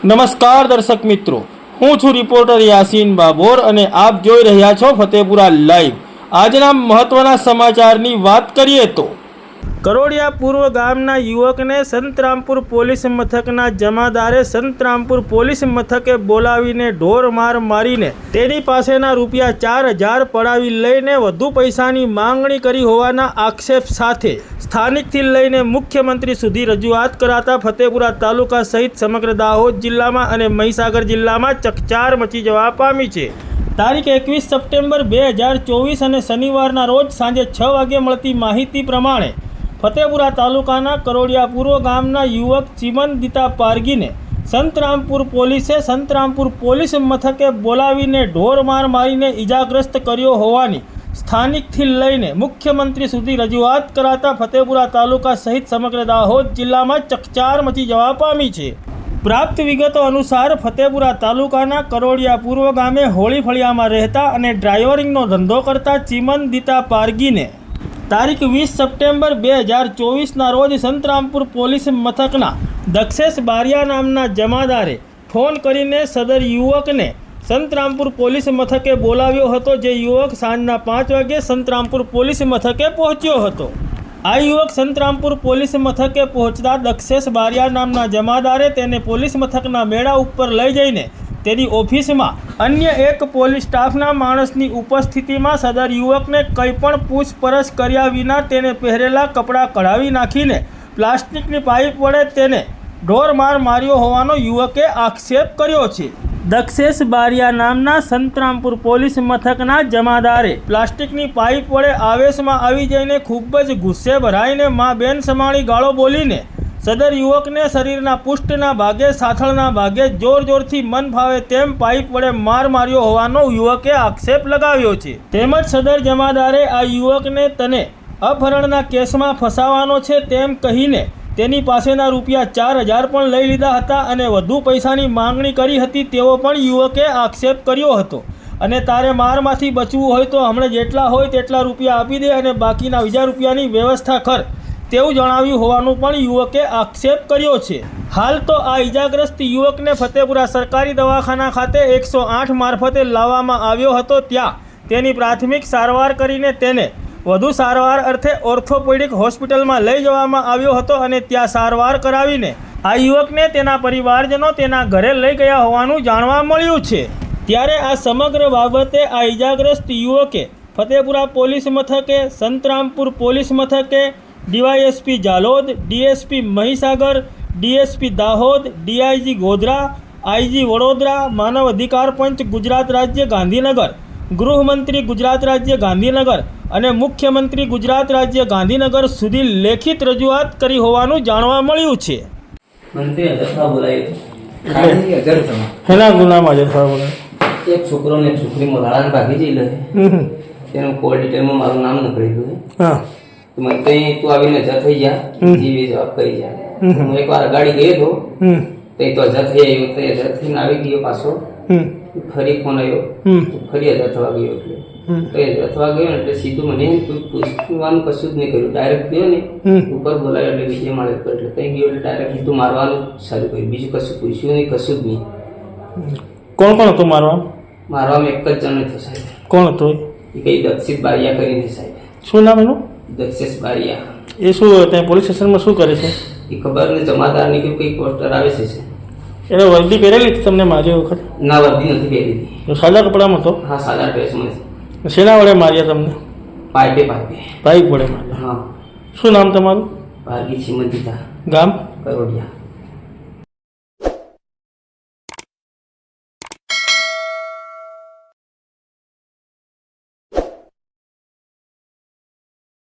નમસ્કાર દર્શક મિત્રો, હું છું રિપોર્ટર યાસીન બાબોર અને આપ જોઈ રહ્યા છો ફતેપુરા લાઈવ। આજના મહત્વના સમાચારની વાત કરીએ તો કરોડિયા પૂર્વ ગામના યુવકને સંતરામપુર પોલીસ મથકના જમાદારે સંતરામપુર પોલીસ મથકે બોલાવીને ઢોર માર મારીને તેની પાસેના રૂપિયા 4000 પડાવી લઈને વધુ પૈસાની માંગણી કરી હોવાના આક્ષેપ સાથે સ્થાનિકથી લઈને મુખ્યમંત્રી સુધી રજૂઆત કરાતા ફતેપુરા તાલુકા સહિત સમગ્ર દાહોદ જિલ્લામાં અને મહીસાગર જિલ્લામાં ચકચાર મચી જવા પામી છે। તારીખ 21 સપ્ટેમ્બર 2024 અને શનિવારના રોજ સાંજે 6 વાગે મળતી માહિતી પ્રમાણે ફતેપુરા તાલુકાના કરોડિયા પૂર્વ ગામના યુવક ચિમનદીતા પારગીને સંતરામપુર પોલીસે સંતરામપુર પોલીસ મથકે બોલાવીને ઢોર માર મારીને ઈજાગ્રસ્ત કર્યો હોવાની સ્થાનિકથી લઈને મુખ્યમંત્રી સુધી રજૂઆત કરાતા ફતેપુરા તાલુકા સહિત સમગ્ર દાહોદ જિલ્લામાં ચકચાર મચી જવા પામી છે। પ્રાપ્ત વિગતો અનુસાર ફતેપુરા તાલુકાના કરોડિયા પૂર્વ ગામે હોળી ફળિયામાં રહેતા અને ડ્રાઇવરિંગનો ધંધો કરતા ચિમનદીતા પારગીને તારીખ 20 સપ્ટેમ્બર 2024ના રોજ સંતરામપુર પોલીસ મથકના દક્ષેશ બારિયા નામના જમાદારે ફોન કરીને સદર યુવકને સંતરામપુર પોલીસ મથકે બોલાવ્યો હતો। જે યુવક સાંજના 5 વાગે સંતરામપુર પોલીસ મથકે પહોંચ્યો હતો। આ યુવક સંતરામપુર પોલીસ મથકે પહોંચતા દક્ષેશ બારિયા નામના જમાદારે તેને પોલીસ મથકના મેળા ઉપર લઈ જઈને તેની ઓફિસમાં અન્ય એક પોલીસ સ્ટાફના માણસની ઉપસ્થિતિમાં સદર યુવકને કંઈ પણ પૂછપરછ કર્યા વિના તેને પહેરેલા કપડાં કઢાવી નાખીને પ્લાસ્ટિકની પાઇપ વડે તેને ઢોર માર માર્યો હોવાનો યુવકે આક્ષેપ કર્યો છે। દક્ષેશ બારિયા નામના સંતરામપુર પોલીસ મથકના જમાદારે પ્લાસ્ટિકની પાઇપ વડે આવેશમાં આવી જઈને ખૂબ જ ગુસ્સે ભરાઈને મા બેન સમાણી ગાળો બોલીને સદર યુવકને શરીરના પુષ્ટના ભાગે સાથળના ભાગે જોર જોરથી મન ફાવે તેમ પાઇપ વડે માર માર્યો હોવાનો યુવકે આક્ષેપ લગાવ્યો છે। તેમજ સદર જમાદારે આ યુવકને તને અપહરણના કેસમાં ફસાવાનો છે તેમ કહીને તેની પાસેના રૂપિયા 4000 પણ લઈ લીધા હતા અને વધુ પૈસાની માંગણી કરી હતી તેવો પણ યુવકે આક્ષેપ કર્યો હતો અને તારે મારમાંથી બચવું હોય તો હમણાં જેટલા હોય તેટલા રૂપિયા આપી દે અને બાકીના બીજા રૂપિયાની વ્યવસ્થા કર તેવું જણાવ્યું હોવાનું પણ યુવકે આક્ષેપ કર્યો છે। હાલ તો આ ઈજાગ્રસ્ત યુવકને ફતેપુરા સરકારી દવાખાના ખાતે 108 મારફતે લાવવામાં આવ્યો હતો। ત્યાં તેની પ્રાથમિક સારવાર કરીને તેને વધુ સારવાર અર્થે ઓર્થોપેડિક હોસ્પિટલમાં લઈ જવામાં આવ્યો હતો અને ત્યાં સારવાર કરાવીને આ યુવકને તેના પરિવારજનો તેના ઘરે લઈ ગયા હોવાનું જાણવા મળ્યું છે। ત્યારે આ સમગ્ર બાબતે આ ઈજાગ્રસ્ત યુવકે ફતેપુરા પોલીસ મથકે, સંતરામપુર પોલીસ મથકે, DYSP Jhalod, DSP Mahisagar, DSP Dahod, DIG Godhra, IG Vadodara, માનવ અધિકાર પંચ ગુજરાત રાજ્ય ગાંધીનગર, ગૃહમંત્રી ગુજરાત રાજ્ય ગાંધીનગર અને મુખ્યમંત્રી ગુજરાત રાજ્ય ગાંધીનગર સુધી લેખિત રજૂઆત કરી હોવાનું જાણવા મળ્યું છે। એક છોકરો ને છોકરી મોરાળાને ભાગી જઈ તેનું કોલ ડિટેલમાં મારું નામ નકળી ગયું મને કઈ તું આવીને જત થઈ ગયા જીવી જવાબ કરી જાય। હું એકવાર ગાડી ગયો તો તો જત થઈ આવ્યો તો જત થઈને આવી ગયો પાછો ફરી ફોન આવ્યો ફરી જથવા ગયો એટલે જથવા ગયો એટલે સીધું મને પૂછવાનું કશું જ નહીં કર્યું। ડાયરેક્ટ ગયો ને ઉપર બોલાયો એટલે વિજય માળે પર એટલે ત્યાં ગયો એટલે ડાયરેક્ટ સીધું મારવાનું ચાલુ કર્યું। બીજું કશું પૂછ્યું નહીં, કશું જ નહીં। કોણ કોણ હતું મારવામાં? મારવામાં એક જ જણ હતો સાહેબ। કોણ હતો? એ કઈ દક્ષિત બારિયા કરીને સાહેબ। શું નામ એનું? દક્ષેશ બારિયા। એ શું ત્યાં પોલીસ સ્ટેશનમાં શું કરે છે? એ ખબર ને જમાદારની કે કઈ પોસ્ટર આવે છે। એને વર્દી પહેરેલી હતી તમને મારી વખત? ના, વર્દી નથી પહેરેલી। સાદા કપડામાં હતો? હા, સાદા ડ્રેસમાં છે। શેના વડે માર્યા તમને? પાઇપે પાઇપ વડે માર્યા। હા। શું નામ તમારું? પારગી ચિમનદીતા, ગામ? કરોડિયા।